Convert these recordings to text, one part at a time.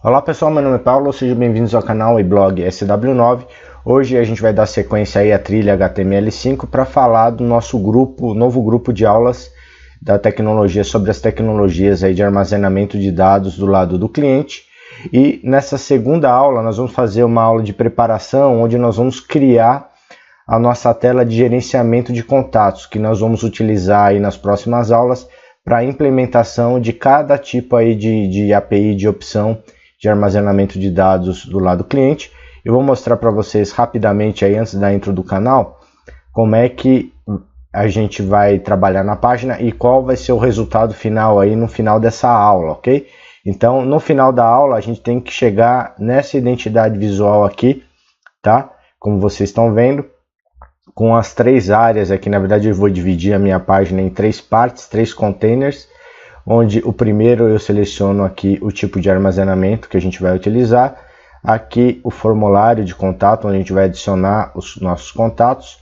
Olá pessoal, meu nome é Paulo, sejam bem-vindos ao canal e blog SW9. Hoje a gente vai dar sequência aí à trilha HTML5 para falar do nosso novo grupo de aulas da tecnologia sobre as tecnologias aí de armazenamento de dados do lado do cliente. E nessa segunda aula nós vamos fazer uma aula de preparação onde nós vamos criar a nossa tela de gerenciamento de contatos, que nós vamos utilizar aí nas próximas aulas para a implementação de cada tipo aí de API de opção de armazenamento de dados do lado do cliente. Eu vou mostrar para vocês rapidamente aí, antes da intro do canal, como é que a gente vai trabalhar na página e qual vai ser o resultado final aí no final dessa aula, ok? Então, no final da aula, a gente tem que chegar nessa identidade visual aqui, tá? Como vocês estão vendo, com as três áreas aqui. Na verdade, eu vou dividir a minha página em três partes, três containers, onde o primeiro eu seleciono aqui o tipo de armazenamento que a gente vai utilizar, aqui o formulário de contato, onde a gente vai adicionar os nossos contatos,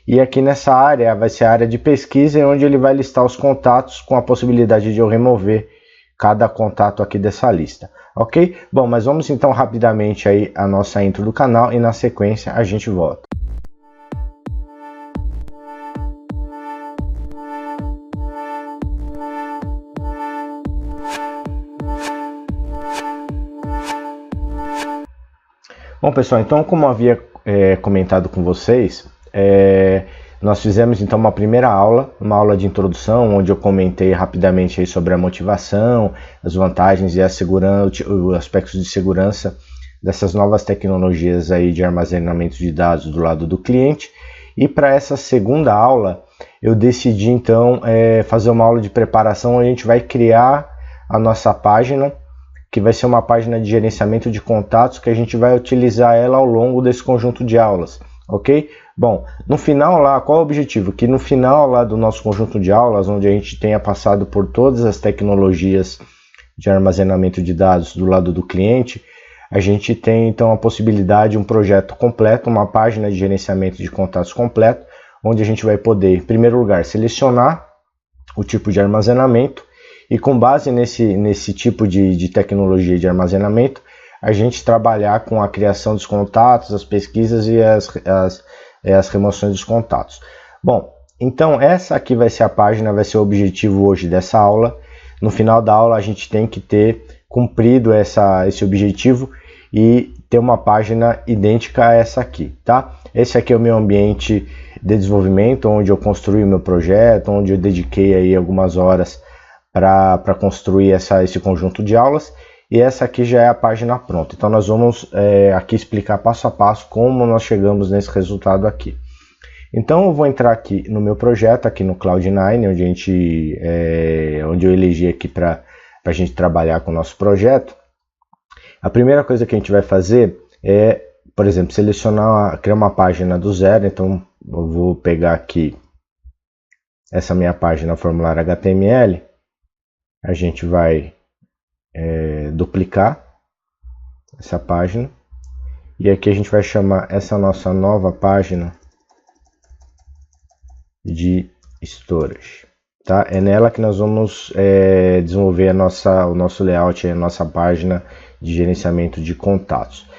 e aqui nessa área vai ser a área de pesquisa, onde ele vai listar os contatos com a possibilidade de eu remover cada contato aqui dessa lista, ok? Bom, mas vamos então rapidamente aí a nossa intro do canal e na sequência a gente volta. Bom pessoal, então como eu havia comentado com vocês, nós fizemos então uma primeira aula, uma aula de introdução, onde eu comentei rapidamente aí sobre a motivação, as vantagens e os aspectos de segurança dessas novas tecnologias aí de armazenamento de dados do lado do cliente. E para essa segunda aula, eu decidi então fazer uma aula de preparação, onde a gente vai criar a nossa página, que vai ser uma página de gerenciamento de contatos, que a gente vai utilizar ela ao longo desse conjunto de aulas, ok? Bom, no final lá, qual é o objetivo? Que no final lá do nosso conjunto de aulas, onde a gente tenha passado por todas as tecnologias de armazenamento de dados do lado do cliente, a gente tem então a possibilidade, um projeto completo, uma página de gerenciamento de contatos completo, onde a gente vai poder, em primeiro lugar, selecionar o tipo de armazenamento, e com base nesse tipo de tecnologia de armazenamento, a gente trabalhar com a criação dos contatos, as pesquisas e as remoções dos contatos. Bom, então essa aqui vai ser a página, vai ser o objetivo hoje dessa aula. No final da aula a gente tem que ter cumprido esse objetivo e ter uma página idêntica a essa aqui, tá? Esse aqui é o meu ambiente de desenvolvimento, onde eu construí o meu projeto, onde eu dediquei aí algumas horas para construir esse conjunto de aulas, e essa aqui já é a página pronta. Então nós vamos aqui explicar passo a passo como nós chegamos nesse resultado aqui. Então eu vou entrar aqui no meu projeto, aqui no Cloud9, onde eu elegi aqui para a gente trabalhar com o nosso projeto. A primeira coisa que a gente vai fazer é, por exemplo, criar uma página do zero. Então eu vou pegar aqui essa minha página, formulário HTML, a gente vai duplicar essa página, e aqui a gente vai chamar essa nossa nova página de storage, tá? É nela que nós vamos desenvolver o nosso layout, a nossa página de gerenciamento de contatos.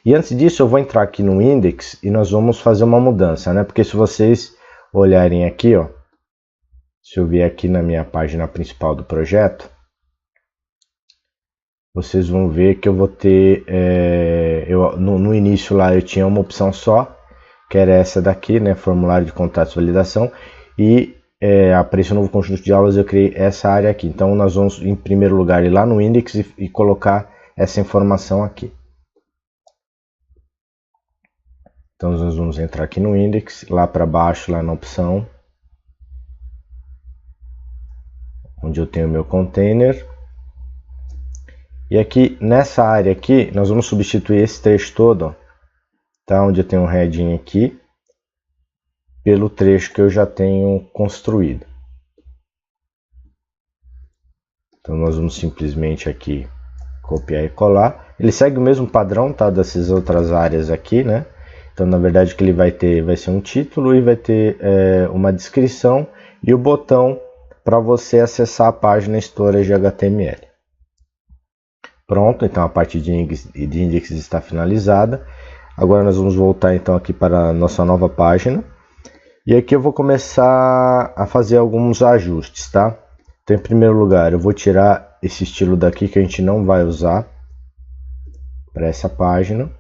E antes disso eu vou entrar aqui no index e nós vamos fazer uma mudança, né? Porque se vocês olharem aqui, ó, se eu vier aqui na minha página principal do projeto, vocês vão ver que eu vou ter, no início lá eu tinha uma opção só, que era essa daqui, né, formulário de contatos e validação, e para esse novo conjunto de aulas eu criei essa área aqui. Então nós vamos em primeiro lugar ir lá no index e colocar essa informação aqui. Então nós vamos entrar aqui no index, lá para baixo, lá na opção, onde eu tenho o meu container. E aqui nessa área aqui, nós vamos substituir esse trecho todo, ó, tá? Onde eu tenho um heading aqui, pelo trecho que eu já tenho construído. Então nós vamos simplesmente aqui copiar e colar. Ele segue o mesmo padrão, tá? Dessas outras áreas aqui, né? Então na verdade o que ele vai ter vai ser um título e vai ter uma descrição e o botão para você acessar a página Storage HTML. Pronto, então a parte de index está finalizada. Agora nós vamos voltar então aqui para a nossa nova página. E aqui eu vou começar a fazer alguns ajustes, tá? Então, em primeiro lugar, eu vou tirar esse estilo daqui que a gente não vai usar para essa página.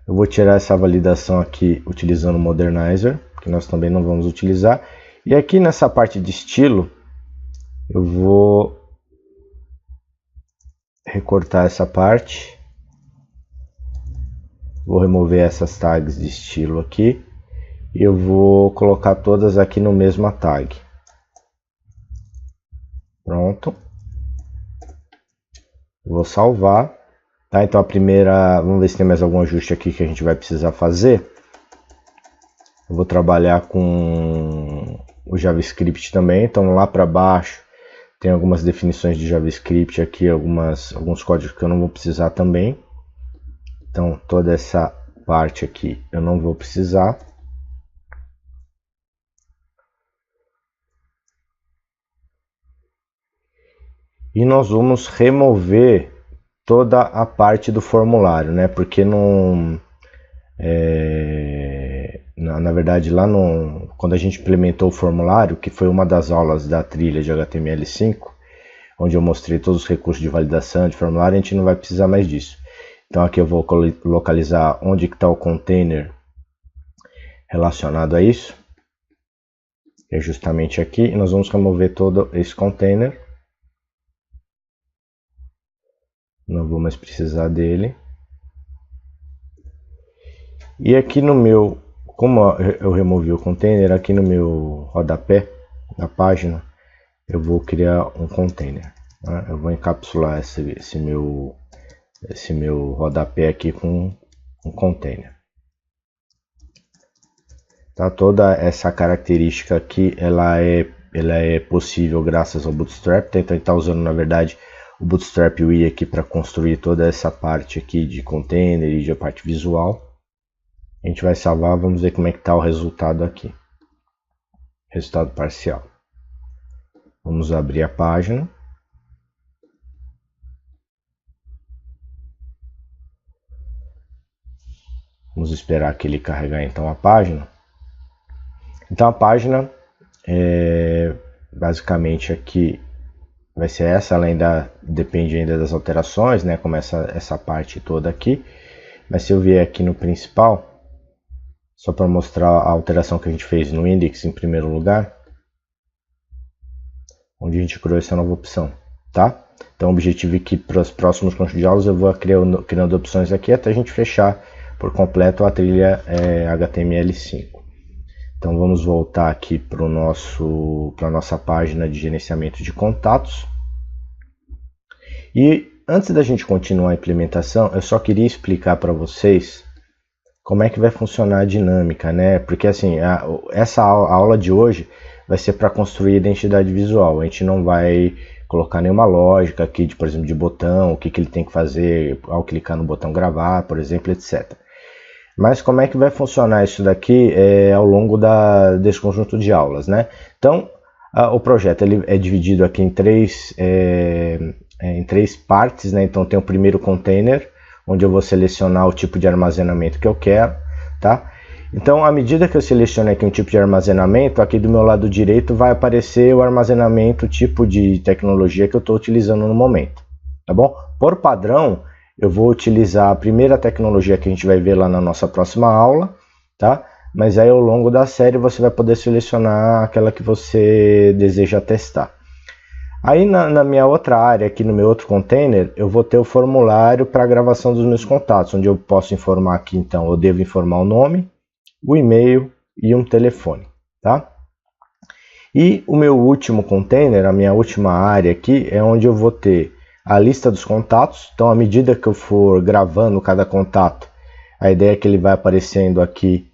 Eu vou tirar essa validação aqui utilizando o Modernizer, que nós também não vamos utilizar. E aqui nessa parte de estilo, eu vou recortar essa parte. Vou remover essas tags de estilo aqui. E eu vou colocar todas aqui no mesma tag. Pronto. Vou salvar. Tá, então a primeira, vamos ver se tem mais algum ajuste aqui que a gente vai precisar fazer. Eu vou trabalhar com o JavaScript também, então lá para baixo tem algumas definições de JavaScript aqui, alguns códigos que eu não vou precisar também. Então toda essa parte aqui eu não vou precisar. E nós vamos remover toda a parte do formulário, né? Porque não, na verdade lá quando a gente implementou o formulário, que foi uma das aulas da trilha de HTML5, onde eu mostrei todos os recursos de validação de formulário, a gente não vai precisar mais disso. Então aqui eu vou localizar onde está o container relacionado a isso, que é justamente aqui, e nós vamos remover todo esse container. Não vou mais precisar dele. E aqui no meu, como eu removi o container, aqui no meu rodapé da página, eu vou criar um container. Né? Eu vou encapsular esse meu rodapé aqui com um container. Tá? Toda essa característica aqui, ela é possível graças ao Bootstrap. Então ele está usando, na verdade, o Bootstrap UI aqui para construir toda essa parte aqui de container e de parte visual. A gente vai salvar, vamos ver como é que está o resultado aqui. Resultado parcial. Vamos abrir a página. Vamos esperar que ele carregar então a página. Então a página basicamente aqui vai ser essa, ela ainda depende ainda das alterações, né? Como essa parte toda aqui. Mas se eu vier aqui no principal, só para mostrar a alteração que a gente fez no index em primeiro lugar, onde a gente criou essa nova opção, tá? Então o objetivo é que para os próximos conjuntos de aulas eu vou criando opções aqui até a gente fechar por completo a trilha HTML5. Então vamos voltar aqui para a nossa página de gerenciamento de contatos. E antes da gente continuar a implementação, eu só queria explicar para vocês como é que vai funcionar a dinâmica, né? Porque assim, essa aula de hoje vai ser para construir identidade visual. A gente não vai colocar nenhuma lógica aqui, por exemplo, de botão, o que ele tem que fazer ao clicar no botão gravar, por exemplo, etc. Mas como é que vai funcionar isso daqui ao longo desse conjunto de aulas, né? Então, o projeto ele é dividido aqui em três partes, né? Então tem o primeiro container, onde eu vou selecionar o tipo de armazenamento que eu quero, tá? Então, à medida que eu seleciono aqui um tipo de armazenamento, aqui do meu lado direito vai aparecer o armazenamento, o tipo de tecnologia que eu estou utilizando no momento, tá bom? Por padrão, eu vou utilizar a primeira tecnologia que a gente vai ver lá na nossa próxima aula, tá? Mas aí ao longo da série você vai poder selecionar aquela que você deseja testar. Aí na minha outra área, aqui no meu outro container, eu vou ter o formulário para gravação dos meus contatos, onde eu posso informar aqui, então, eu devo informar o nome, o e-mail e um telefone, tá? E o meu último container, a minha última área aqui, é onde eu vou ter a lista dos contatos. Então, à medida que eu for gravando cada contato, a ideia é que ele vai aparecendo aqui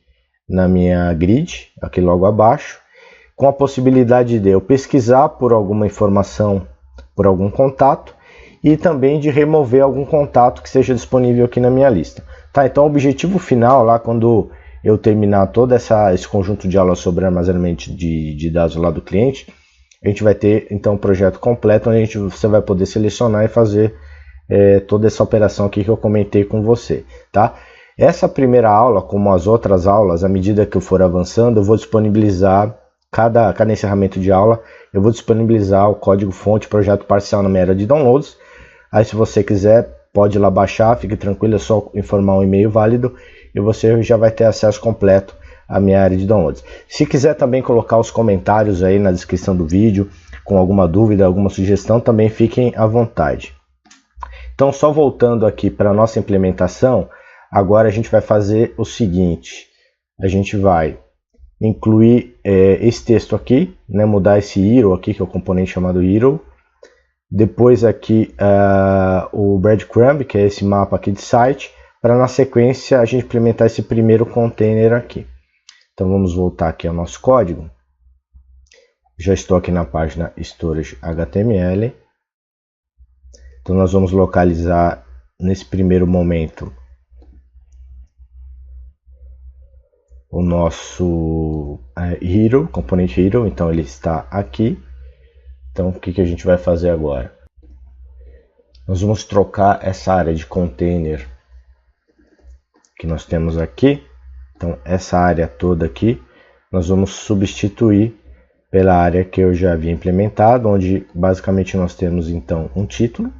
na minha grid, aqui logo abaixo, com a possibilidade de eu pesquisar por alguma informação, por algum contato, e também de remover algum contato que seja disponível aqui na minha lista. Tá? Então, o objetivo final, lá quando eu terminar todo esse conjunto de aulas sobre armazenamento de dados lá do cliente, a gente vai ter então um projeto completo onde você vai poder selecionar e fazer toda essa operação aqui que eu comentei com você, tá? Essa primeira aula, como as outras aulas, à medida que eu for avançando, eu vou disponibilizar, cada encerramento de aula, eu vou disponibilizar o código-fonte projeto parcial na minha área de downloads. Aí se você quiser, pode ir lá baixar, fique tranquilo, é só informar um e-mail válido e você já vai ter acesso completo à minha área de downloads. Se quiser também colocar os comentários aí na descrição do vídeo, com alguma dúvida, alguma sugestão, também fiquem à vontade. Então, só voltando aqui para a nossa implementação, agora a gente vai fazer o seguinte, a gente vai incluir esse texto aqui, né, mudar esse hero aqui, que é o componente chamado hero. Depois aqui o breadcrumb, que é esse mapa aqui de site, para na sequência a gente implementar esse primeiro container aqui. Então vamos voltar aqui ao nosso código. Já estou aqui na página storage HTML. Então nós vamos localizar nesse primeiro momento o nosso hero, componente hero, então ele está aqui. Então o que a gente vai fazer agora? Nós vamos trocar essa área de container que nós temos aqui. Então essa área toda aqui nós vamos substituir pela área que eu já havia implementado, onde basicamente nós temos então um título,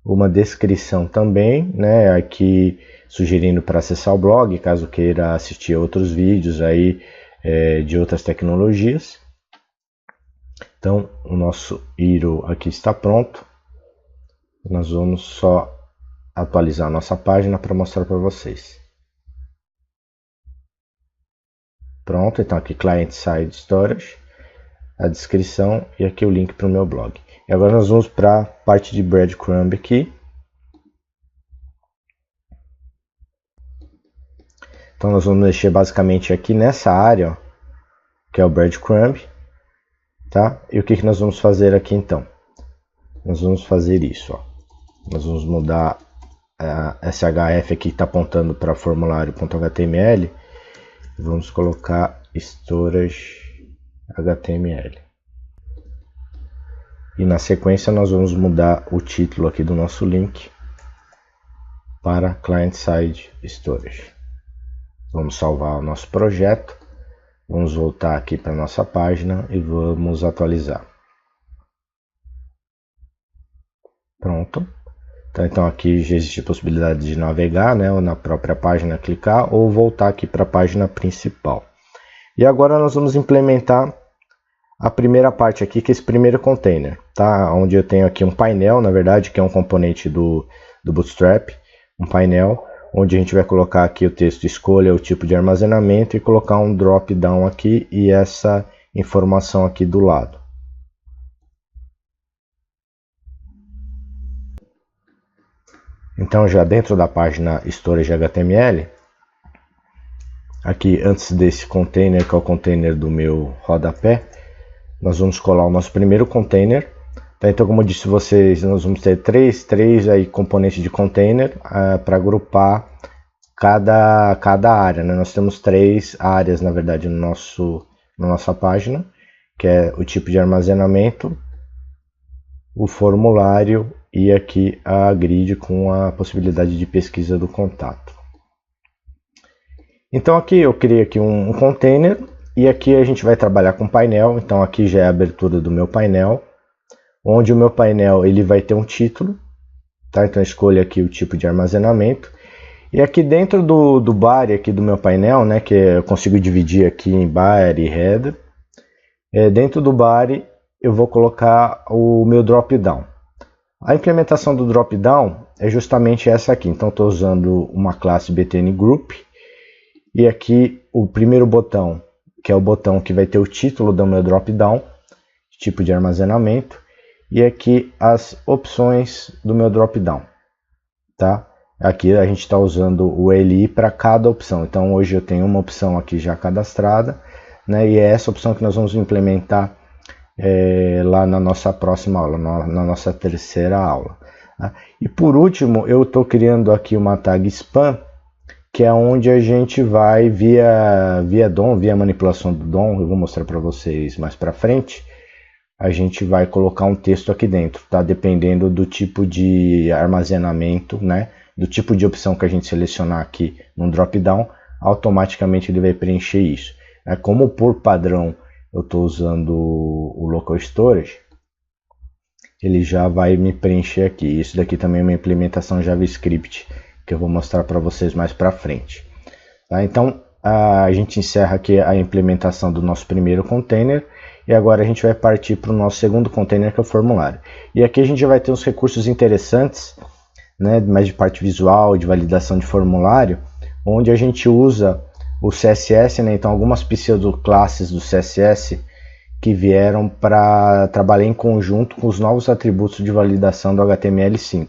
uma descrição também, né, aqui sugerindo para acessar o blog, caso queira assistir a outros vídeos aí de outras tecnologias. Então o nosso hero aqui está pronto. Nós vamos só atualizar a nossa página para mostrar para vocês. Pronto, então aqui Client Side Storage, a descrição e aqui o link para o meu blog. E agora nós vamos para a parte de breadcrumb aqui. Então nós vamos mexer basicamente aqui nessa área, ó, que é o breadcrumb, tá? E o que nós vamos fazer aqui então? Nós vamos fazer isso, ó. Nós vamos mudar esse HF aqui que está apontando para formulário.html. Vamos colocar storage HTML. E na sequência nós vamos mudar o título aqui do nosso link para Client Side Storage. Vamos salvar o nosso projeto. Vamos voltar aqui para a nossa página e vamos atualizar. Pronto. Então aqui já existe a possibilidade de navegar, né, ou na própria página clicar ou voltar aqui para a página principal. E agora nós vamos implementar a primeira parte aqui, que é esse primeiro container, tá? Onde eu tenho aqui um painel, na verdade, que é um componente do Bootstrap, um painel onde a gente vai colocar aqui o texto escolha o tipo de armazenamento e colocar um drop down aqui e essa informação aqui do lado. Então já dentro da página Storage HTML, aqui antes desse container, que é o container do meu rodapé, nós vamos colar o nosso primeiro container. Tá? Então, como eu disse a vocês, nós vamos ter três aí componentes de container para agrupar cada área, né? Nós temos 3 áreas, na verdade, na nossa página, que é o tipo de armazenamento, o formulário e aqui a grid com a possibilidade de pesquisa do contato. Então aqui eu criei aqui um container e aqui a gente vai trabalhar com painel. Então aqui já é a abertura do meu painel, onde o meu painel ele vai ter um título, tá? Então eu escolho aqui o tipo de armazenamento e aqui dentro do body aqui do meu painel, né, que eu consigo dividir aqui em body e header, dentro do body eu vou colocar o meu drop down. A implementação do drop down é justamente essa aqui. Então estou usando uma classe btn group e aqui o primeiro botão, que é o botão que vai ter o título do meu drop down, tipo de armazenamento, e aqui as opções do meu drop down, tá? Aqui a gente está usando o LI para cada opção. Então hoje eu tenho uma opção aqui já cadastrada, né? E é essa opção que nós vamos implementar lá na nossa próxima aula, na nossa terceira aula. Tá? E por último, eu estou criando aqui uma tag spam, que é onde a gente vai via DOM, via manipulação do DOM, eu vou mostrar para vocês mais para frente, a gente vai colocar um texto aqui dentro, tá? Dependendo do tipo de armazenamento, né? Do tipo de opção que a gente selecionar aqui no drop-down, automaticamente ele vai preencher isso. Como por padrão eu estou usando o Local Storage, ele já vai me preencher aqui. Isso daqui também é uma implementação JavaScript que eu vou mostrar para vocês mais para frente. Tá? Então a gente encerra aqui a implementação do nosso primeiro container e agora a gente vai partir para o nosso segundo container, que é o formulário. E aqui a gente já vai ter uns recursos interessantes, né, mais de parte visual, de validação de formulário, onde a gente usa o CSS, né, então algumas pseudoclasses do CSS que vieram para trabalhar em conjunto com os novos atributos de validação do HTML5.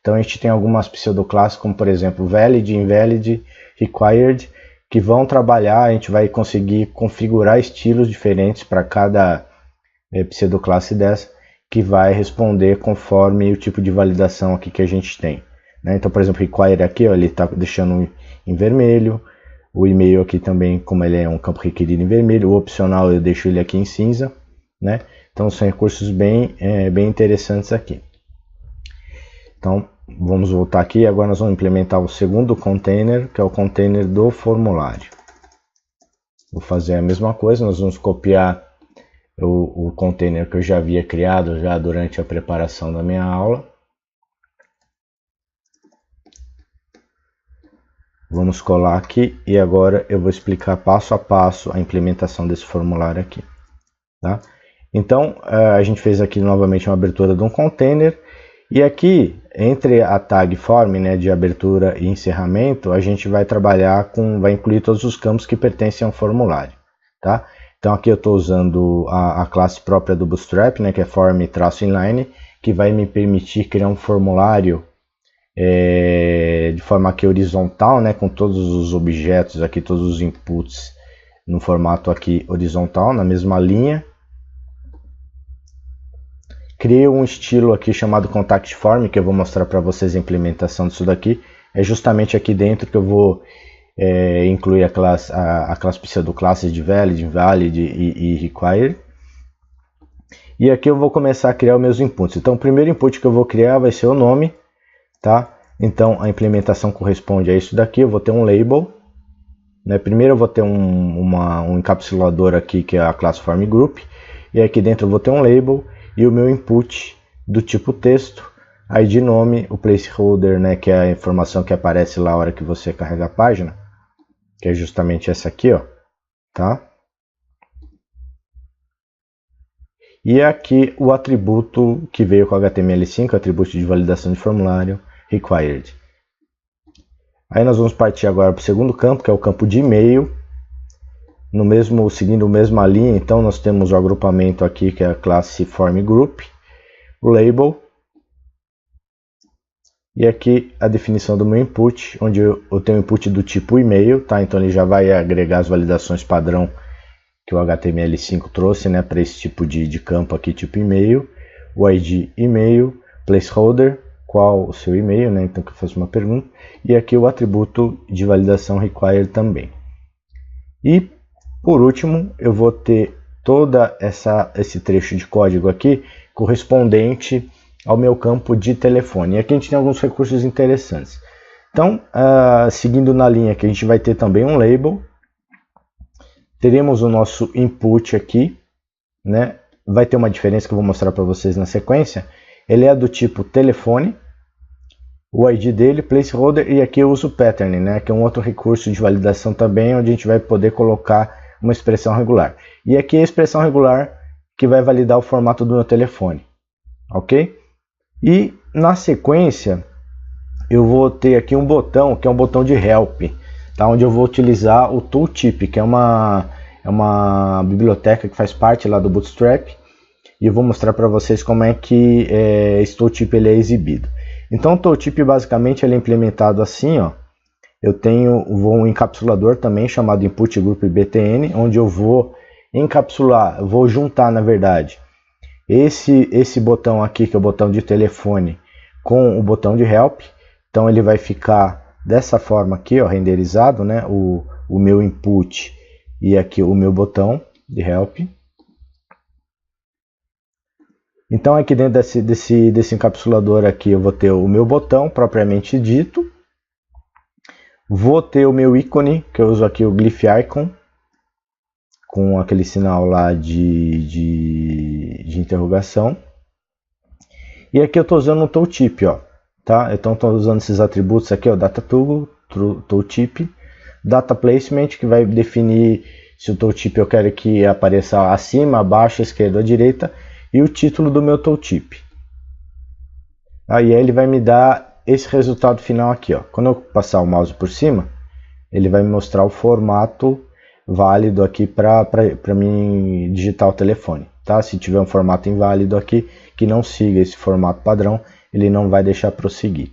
Então a gente tem algumas pseudoclasses, como por exemplo valid, invalid, required, que vão trabalhar, a gente vai conseguir configurar estilos diferentes para cada pseudoclasse dessa, que vai responder conforme o tipo de validação aqui que a gente tem. Né? Então, por exemplo, require aqui, ó, ele está deixando em vermelho, o e-mail aqui também, como ele é um campo requerido em vermelho, o opcional eu deixo ele aqui em cinza. Né? Então são recursos bem interessantes aqui. Então vamos voltar aqui, agora nós vamos implementar o segundo container, que é o container do formulário. Vou fazer a mesma coisa, nós vamos copiar o container que eu já havia criado já durante a preparação da minha aula. Vamos colar aqui e agora eu vou explicar passo a passo a implementação desse formulário aqui. Tá? Então a gente fez aqui novamente uma abertura de um container e aqui entre a tag form, né, de abertura e encerramento, a gente vai trabalhar vai incluir todos os campos que pertencem ao formulário. Tá? Então aqui eu estou usando a classe própria do Bootstrap, né, que é form-inline, que vai me permitir criar um formulário de forma aqui horizontal, né, com todos os objetos aqui, todos os inputs no formato aqui horizontal, na mesma linha. Criei um estilo aqui chamado Contact Form, que eu vou mostrar para vocês a implementação disso daqui. É justamente aqui dentro que eu vou incluir a classe pseudoclasses de valid, invalid e require. E aqui eu vou começar a criar os meus inputs. Então o primeiro input que eu vou criar vai ser o nome. Tá? Então a implementação corresponde a isso daqui. Eu vou ter um label, né? Primeiro eu vou ter um encapsulador aqui, que é a classe form group, e aqui dentro eu vou ter um label e o meu input do tipo texto, ID nome, o placeholder, né, que é a informação que aparece lá na hora que você carrega a página, que é justamente essa aqui, ó, tá? E aqui o atributo que veio com HTML5, atributo de validação de formulário, required. Aí nós vamos partir agora para o segundo campo, que é o campo de e-mail. Seguindo a mesma linha, então nós temos o agrupamento aqui, que é a classe form group, o label, e aqui a definição do meu input, onde eu tenho o input do tipo e-mail, tá? Então ele já vai agregar as validações padrão que o HTML5 trouxe, né, para esse tipo de campo aqui, tipo e-mail, o ID e-mail, placeholder, qual o seu e-mail, né, então que eu faço uma pergunta, e aqui o atributo de validação require também. E por último, eu vou ter toda esse trecho de código aqui correspondente ao meu campo de telefone. E aqui a gente tem alguns recursos interessantes. Então, seguindo na linha que a gente vai ter também um label. Teremos o nosso input aqui, né? Vai ter uma diferença que eu vou mostrar para vocês na sequência. Ele é do tipo telefone, o ID dele, placeholder, e aqui eu uso pattern, né? Que é um outro recurso de validação também, onde a gente vai poder colocar uma expressão regular. E aqui é a expressão regular que vai validar o formato do meu telefone, ok? E na sequência eu vou ter aqui um botão, que é um botão de help, tá? Onde eu vou utilizar o tooltip, que é uma biblioteca que faz parte lá do Bootstrap, e eu vou mostrar para vocês como é que esse tooltip ele é exibido. Então o tooltip basicamente ele é implementado assim, ó. Eu tenho um encapsulador também chamado input group btn, onde eu vou encapsular, vou juntar na verdade esse botão aqui, que é o botão de telefone, com o botão de help. Então ele vai ficar dessa forma aqui, ó, renderizado, né, o meu input e aqui o meu botão de help. Então aqui dentro desse encapsulador aqui eu vou ter o meu botão propriamente dito, vou ter o meu ícone, que eu uso aqui o Glyph Icon, com aquele sinal lá de interrogação. E aqui eu estou usando um tooltip, ó, tá? Então estou usando esses atributos aqui, ó, Data Tooltip, Data Placement, que vai definir se o tooltip eu quero que apareça acima, abaixo, esquerda ou direita, e o título do meu tooltip. Aí ele vai me dar esse resultado final aqui, ó. Quando eu passar o mouse por cima, ele vai me mostrar o formato válido aqui para mim digitar o telefone, tá? Se tiver um formato inválido aqui que não siga esse formato padrão, ele não vai deixar prosseguir.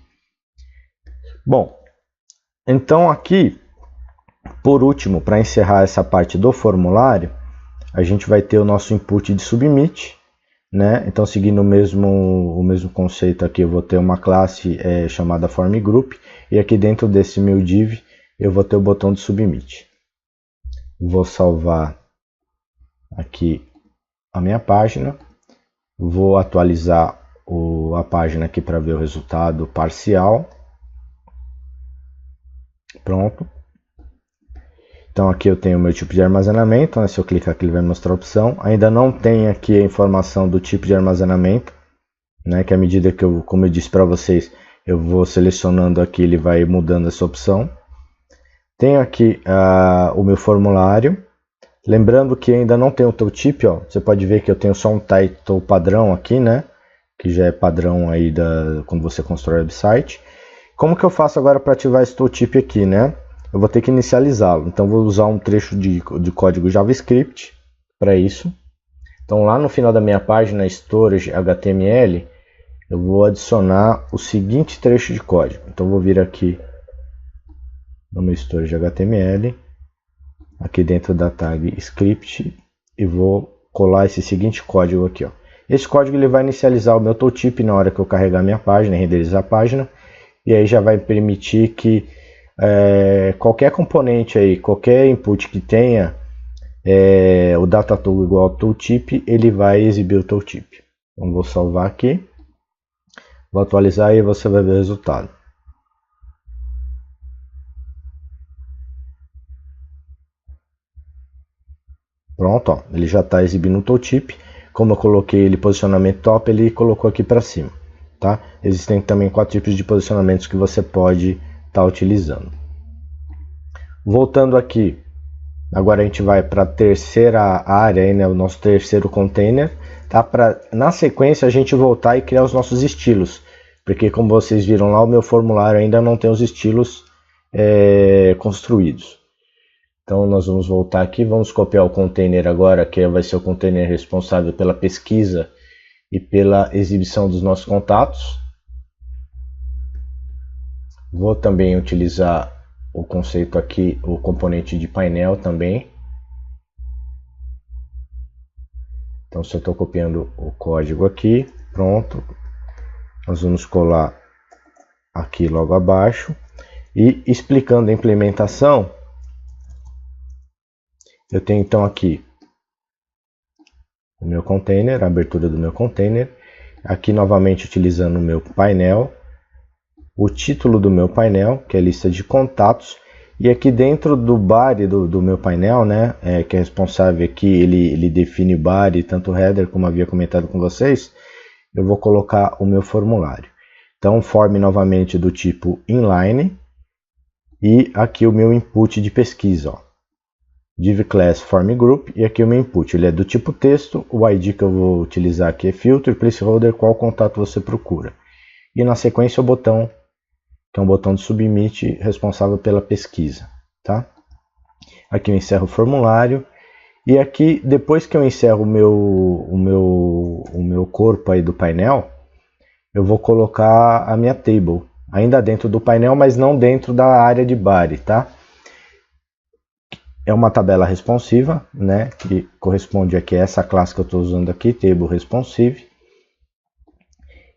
Bom, então aqui, por último, para encerrar essa parte do formulário, a gente vai ter o nosso input de submit, né? Então, seguindo o mesmo conceito aqui, eu vou ter uma classe chamada form group, e aqui dentro desse meu div eu vou ter o botão de submit. Vou salvar aqui a minha página, vou atualizar a página aqui para ver o resultado parcial. Pronto. Então aqui eu tenho o meu tipo de armazenamento, né? Se eu clicar aqui ele vai mostrar a opção. Ainda não tem aqui a informação do tipo de armazenamento, né? Que à medida que eu, como eu disse para vocês, eu vou selecionando aqui, ele vai mudando essa opção. Tenho aqui o meu formulário. Lembrando que ainda não tem o tooltip, ó. Você pode ver que eu tenho só um title padrão aqui, né? Que já é padrão aí quando você constrói o website. Como que eu faço agora para ativar esse tooltip aqui, né? Eu vou ter que inicializá-lo. Então vou usar um trecho de código JavaScript para isso. Então lá no final da minha página Storage HTML, eu vou adicionar o seguinte trecho de código. Então vou vir aqui no meu Storage HTML, aqui dentro da tag script, e vou colar esse seguinte código aqui, ó. Esse código ele vai inicializar o meu tooltip na hora que eu carregar minha página, renderizar a página, e aí já vai permitir que qualquer componente aí, qualquer input que tenha o data tool igual ao tooltip, ele vai exibir o tooltip. Então vou salvar aqui, vou atualizar e você vai ver o resultado. Pronto, ó, ele já está exibindo o tooltip. Como eu coloquei ele posicionamento top, ele colocou aqui para cima, tá? Existem também 4 tipos de posicionamentos que você pode estar utilizando. Voltando aqui, agora a gente vai para a terceira área, aí, né, o nosso terceiro container, tá? Na sequência a gente voltar e criar os nossos estilos, porque como vocês viram lá, o meu formulário ainda não tem os estilos construídos. Então nós vamos voltar aqui, vamos copiar o container agora, que vai ser o container responsável pela pesquisa e pela exibição dos nossos contatos. Vou também utilizar o conceito aqui, o componente de painel também. Então se eu estou copiando o código aqui, pronto. Nós vamos colar aqui logo abaixo. E explicando a implementação, eu tenho então aqui o meu container, a abertura do meu container. Aqui novamente utilizando o meu painel, o título do meu painel, que é a lista de contatos. E aqui dentro do body do meu painel, né, que é responsável aqui, ele define o body, tanto o header como havia comentado com vocês, eu vou colocar o meu formulário. Então form novamente do tipo inline. E aqui o meu input de pesquisa, ó. Div class form group, e aqui o meu input, ele é do tipo texto, o ID que eu vou utilizar aqui é filter, placeholder, qual contato você procura. E na sequência o botão, que é um botão de submit responsável pela pesquisa, tá? Aqui eu encerro o formulário, e aqui depois que eu encerro o meu corpo aí do painel, eu vou colocar a minha table, ainda dentro do painel, mas não dentro da área de body, tá? É uma tabela responsiva, né, que corresponde aqui a essa classe que eu estou usando aqui, table responsive.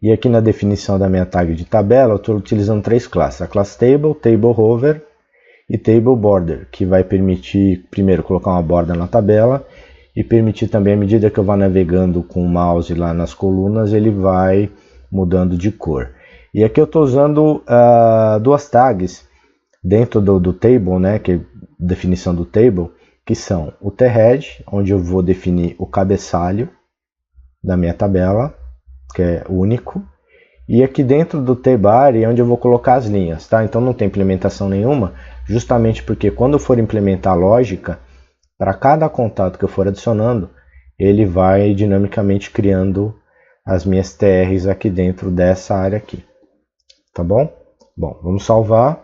E aqui na definição da minha tag de tabela, eu estou utilizando 3 classes. A classe table, table hover e table border, que vai permitir primeiro colocar uma borda na tabela e permitir também, à medida que eu vá navegando com o mouse lá nas colunas, ele vai mudando de cor. E aqui eu estou usando duas tags dentro do table, né, que é definição do table, que são o thead, onde eu vou definir o cabeçalho da minha tabela, que é único, e aqui dentro do tbar é onde eu vou colocar as linhas, tá? Então não tem implementação nenhuma, justamente porque quando eu for implementar a lógica, para cada contato que eu for adicionando, ele vai dinamicamente criando as minhas TRs aqui dentro dessa área aqui, tá bom? Bom, vamos salvar,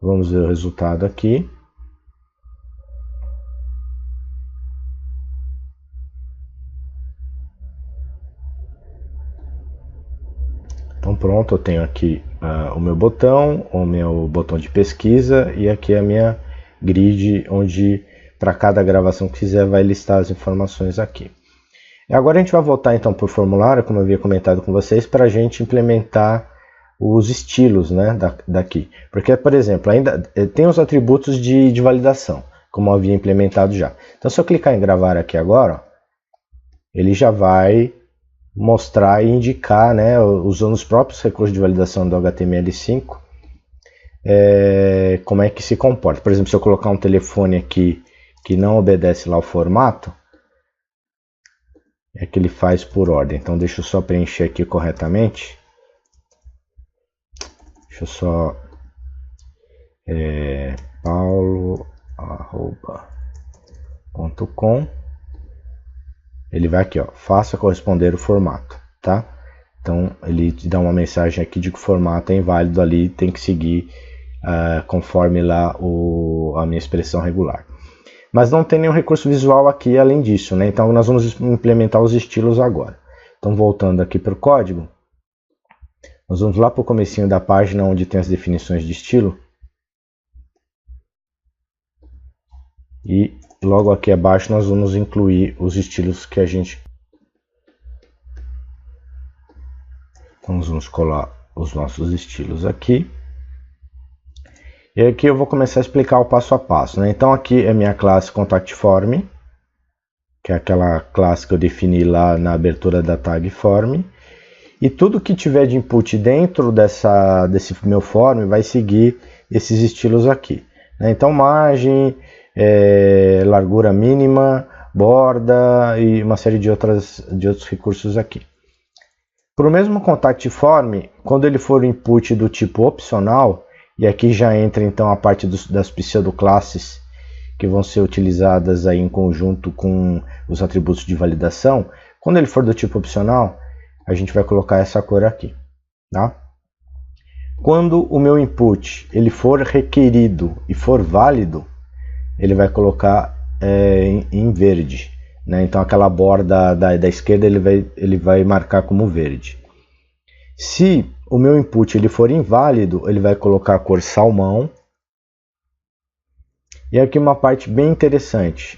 vamos ver o resultado aqui. Então pronto, eu tenho aqui o meu botão de pesquisa e aqui a minha grid, onde para cada gravação que fizer vai listar as informações aqui. E agora a gente vai voltar então para o formulário, como eu havia comentado com vocês, para a gente implementar os estilos, né, daqui. Porque, por exemplo, ainda tem os atributos de validação, como eu havia implementado já. Então se eu clicar em gravar aqui agora, ó, ele já vai mostrar e indicar, né, usando os próprios recursos de validação do HTML5, como é que se comporta. Por exemplo, se eu colocar um telefone aqui que não obedece lá o formato, é que ele faz por ordem. Então deixa eu só preencher aqui corretamente. Deixa eu só paulo@.com. Ele vai aqui, ó, faça corresponder o formato, tá? Então ele te dá uma mensagem aqui de que o formato é inválido ali, tem que seguir conforme lá a minha expressão regular. Mas não tem nenhum recurso visual aqui além disso, né? Então nós vamos implementar os estilos agora. Então voltando aqui para o código, nós vamos lá para o comecinho da página onde tem as definições de estilo. E logo aqui abaixo nós vamos incluir os estilos que a gente... Então nós vamos colar os nossos estilos aqui. E aqui eu vou começar a explicar o passo a passo, né? Então aqui é minha classe ContactForm, que é aquela classe que eu defini lá na abertura da tag form. E tudo que tiver de input dentro desse meu form vai seguir esses estilos aqui, né? Então margem, largura mínima, borda e uma série de outros recursos aqui. Para o mesmo ContactForm, quando ele for input do tipo opcional, e aqui já entra então a parte das pseudoclasses que vão ser utilizadas aí em conjunto com os atributos de validação. Quando ele for do tipo opcional, a gente vai colocar essa cor aqui, tá? Quando o meu input ele for requerido e for válido, ele vai colocar em verde, né? Então aquela borda da esquerda ele vai marcar como verde. Se o meu input ele for inválido, ele vai colocar a cor salmão. E aqui uma parte bem interessante,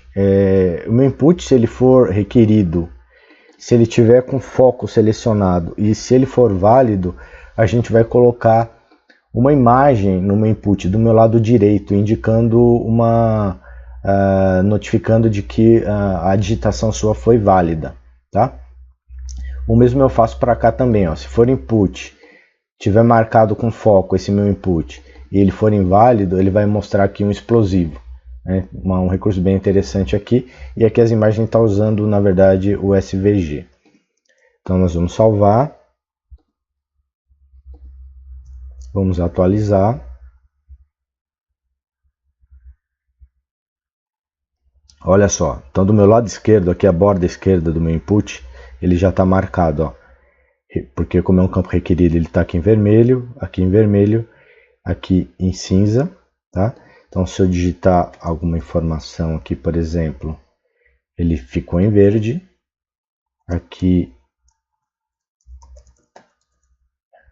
o meu input, se ele for requerido, se ele tiver com foco selecionado e se ele for válido, a gente vai colocar uma imagem no meu input do meu lado direito, indicando notificando de que a digitação sua foi válida, tá? O mesmo eu faço para cá também, ó. Se for input, tiver marcado com foco esse meu input e ele for inválido, ele vai mostrar aqui um explosivo, né? Um recurso bem interessante aqui. E aqui as imagens estão usando, na verdade, o SVG. Então nós vamos salvar. Vamos atualizar. Olha só, então do meu lado esquerdo, aqui a borda esquerda do meu input, ele já está marcado, ó. Porque como é um campo requerido, ele está aqui em vermelho, aqui em cinza, tá? Então se eu digitar alguma informação aqui, por exemplo, ele ficou em verde, aqui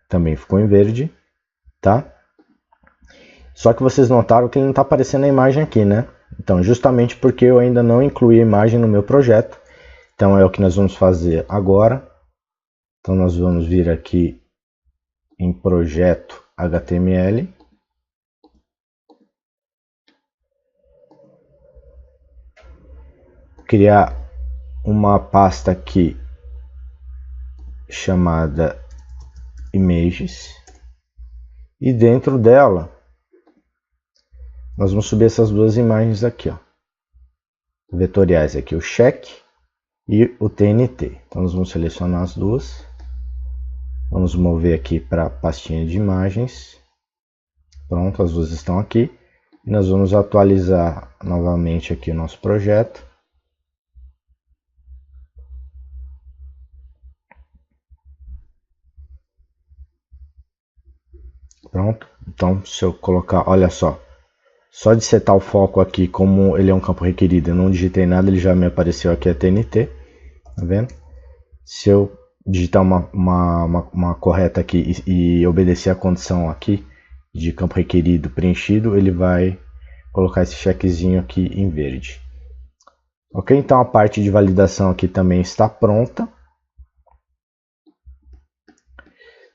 também ficou em verde, tá? Só que vocês notaram que ele não está aparecendo a imagem aqui, né? Então justamente porque eu ainda não incluí a imagem no meu projeto. Então é o que nós vamos fazer agora. Então nós vamos vir aqui em projeto HTML. criar uma pasta aqui chamada images, e dentro dela nós vamos subir essas duas imagens aqui, ó, vetoriais aqui, o check e o TNT. Então nós vamos selecionar as duas, vamos mover aqui para a pastinha de imagens. Pronto, as duas estão aqui. E nós vamos atualizar novamente aqui o nosso projeto. Pronto, então se eu colocar, olha só de setar o foco aqui, como ele é um campo requerido, eu não digitei nada, ele já me apareceu aqui a TNT, tá vendo? Se eu digitar uma correta aqui e obedecer a condição aqui de campo requerido preenchido, ele vai colocar esse checkzinho aqui em verde. Ok, então a parte de validação aqui também está pronta.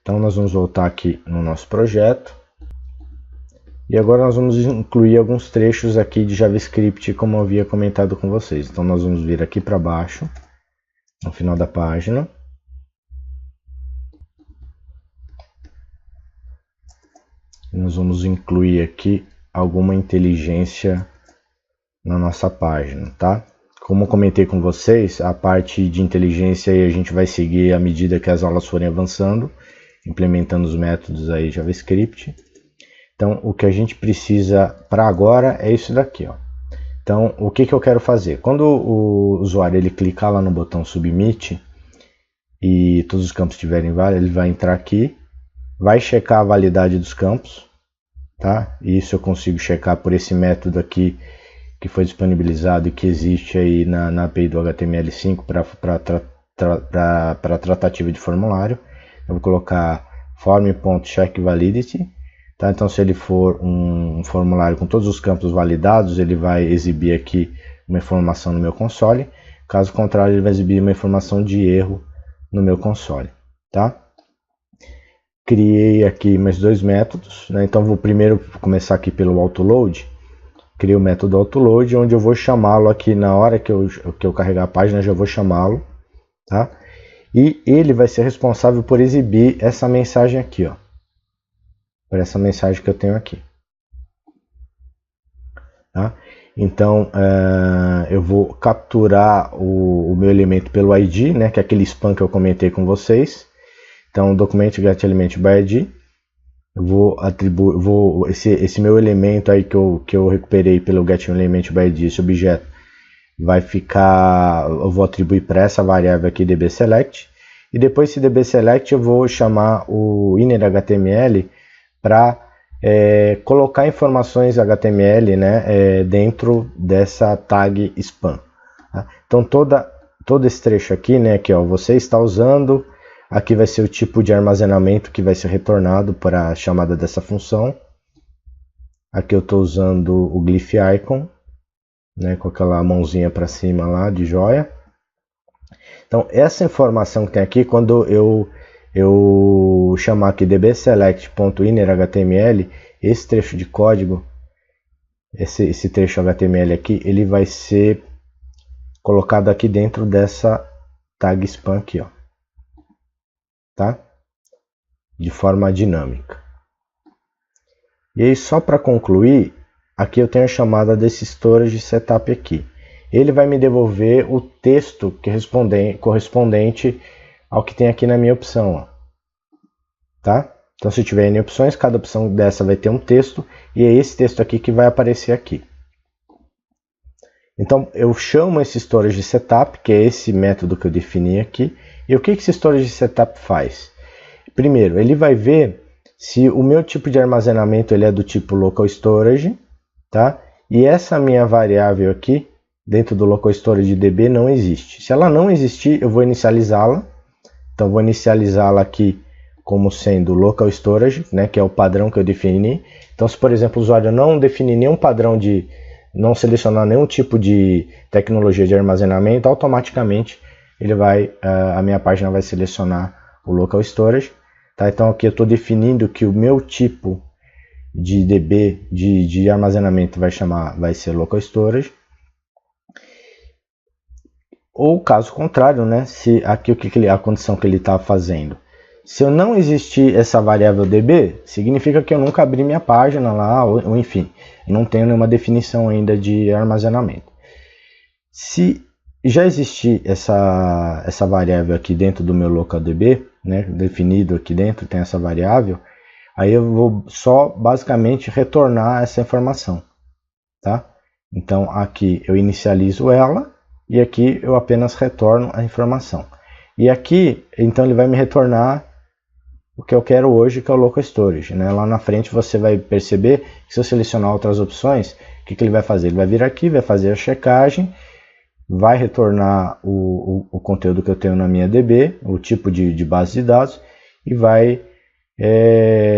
Então nós vamos voltar aqui no nosso projeto. E agora nós vamos incluir alguns trechos aqui de JavaScript, como eu havia comentado com vocês. Então nós vamos vir aqui para baixo, no final da página. E nós vamos incluir aqui alguma inteligência na nossa página, tá? Como eu comentei com vocês, a parte de inteligência aí a gente vai seguir à medida que as aulas forem avançando, implementando os métodos aí JavaScript. Então, o que a gente precisa para agora é isso daqui, ó. Então, o que eu quero fazer? Quando o usuário ele clicar lá no botão Submit e todos os campos estiverem válidos, ele vai entrar aqui, vai checar a validade dos campos, tá? E isso eu consigo checar por esse método aqui que foi disponibilizado e que existe aí na API do HTML5 para tratativa de formulário. Eu vou colocar form.checkValidity, tá? Então, se ele for um formulário com todos os campos validados, ele vai exibir aqui uma informação no meu console. Caso contrário, ele vai exibir uma informação de erro no meu console, tá? Criei aqui mais dois métodos, né? Então vou primeiro começar aqui pelo autoload. Criei o método autoload, onde eu vou chamá-lo aqui na hora que eu carregar a página, já vou chamá-lo, tá? E ele vai ser responsável por exibir essa mensagem aqui, ó, por essa mensagem que eu tenho aqui, tá? Então eu vou capturar o meu elemento pelo ID, né, que é aquele spam que eu comentei com vocês. Então, documento getElement by ID, eu vou atribuir, esse meu elemento aí que eu recuperei pelo getElement by ID, esse objeto vai ficar, eu vou atribuir para essa variável aqui dbSelect, e depois esse dbSelect eu vou chamar o innerHTML para colocar informações HTML, né, dentro dessa tag spam. Tá? Então todo esse trecho aqui, né, que ó, você está usando. Aqui vai ser o tipo de armazenamento que vai ser retornado para a chamada dessa função. Aqui eu estou usando o glyph icon, né, com aquela mãozinha para cima lá de joia. Então essa informação que tem aqui, quando eu chamar aqui dbSelect.innerHTML, esse trecho de código, esse trecho HTML aqui, ele vai ser colocado aqui dentro dessa tag spam aqui, ó. Tá? De forma dinâmica. E aí, só para concluir, aqui eu tenho a chamada desse storage setup aqui. Ele vai me devolver o texto que correspondente ao que tem aqui na minha opção, ó. Tá? Então, se tiver N opções, cada opção dessa vai ter um texto, e é esse texto aqui que vai aparecer aqui. Então, eu chamo esse storage setup, que é esse método que eu defini aqui. E o que esse storage setup faz? Primeiro, ele vai ver se o meu tipo de armazenamento ele é do tipo local storage, tá? E essa minha variável aqui, dentro do local storage DB, não existe. Se ela não existir, eu vou inicializá-la. Então, vou inicializá-la aqui como sendo local storage, né? Que é o padrão que eu defini. Então, se por exemplo o usuário não definir nenhum padrão não selecionar nenhum tipo de tecnologia de armazenamento, automaticamente a minha página vai selecionar o local storage, tá? Então aqui eu estou definindo que o meu tipo de DB de armazenamento vai ser local storage. Ou caso contrário, né, se aqui a condição que ele está fazendo. Se eu não existir essa variável db, significa que eu nunca abri minha página lá, ou enfim, não tenho nenhuma definição ainda de armazenamento. Se já existir essa variável aqui dentro do meu localDB, né, definido aqui dentro, tem essa variável, aí eu vou só basicamente retornar essa informação, tá? Então aqui eu inicializo ela e aqui eu apenas retorno a informação. E aqui, então ele vai me retornar o que eu quero hoje, que é o local storage, né? Lá na frente você vai perceber que se eu selecionar outras opções, o que ele vai fazer? Ele vai vir aqui, vai fazer a checagem, vai retornar o conteúdo que eu tenho na minha DB, o tipo de base de dados, e vai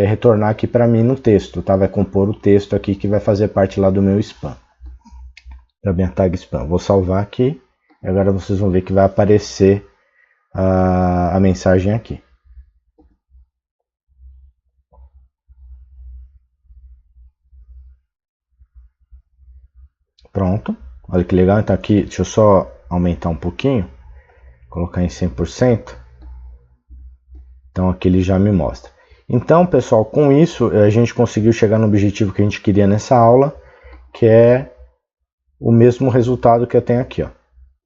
retornar aqui para mim no texto, tá? Vai compor o texto aqui que vai fazer parte lá do meu spam, da minha tag spam. Vou salvar aqui, e agora vocês vão ver que vai aparecer a mensagem aqui. Pronto, olha que legal. Então aqui, deixa eu só aumentar um pouquinho, colocar em 100%. Então aqui ele já me mostra. Então, pessoal, com isso a gente conseguiu chegar no objetivo que a gente queria nessa aula, que é o mesmo resultado que eu tenho aqui, ó,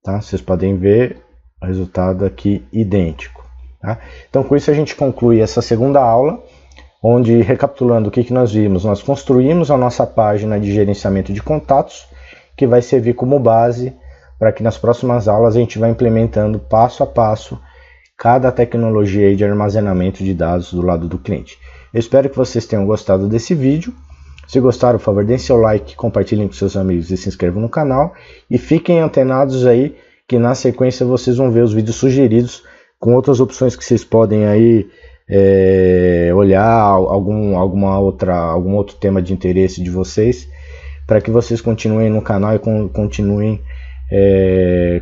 tá? Vocês podem ver o resultado aqui idêntico, tá? Então com isso a gente conclui essa segunda aula, onde, recapitulando o que nós vimos, nós construímos a nossa página de gerenciamento de contatos, que vai servir como base para que nas próximas aulas a gente vá implementando passo a passo cada tecnologia aí de armazenamento de dados do lado do cliente. Eu espero que vocês tenham gostado desse vídeo. Se gostaram, por favor, deem seu like, compartilhem com seus amigos e se inscrevam no canal. E fiquem antenados aí, que na sequência vocês vão ver os vídeos sugeridos com outras opções que vocês podem aí olhar, algum outro tema de interesse de vocês, para que vocês continuem no canal e continuem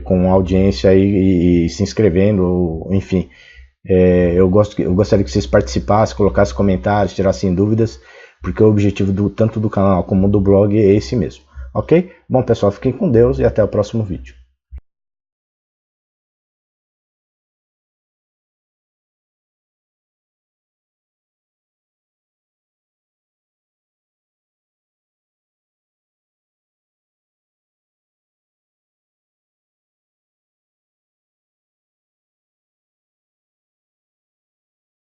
com audiência aí, e se inscrevendo, enfim. Eu gostaria que vocês participassem, colocassem comentários, tirassem dúvidas, porque o objetivo tanto do canal como do blog é esse mesmo, ok? Bom, pessoal, fiquem com Deus e até o próximo vídeo.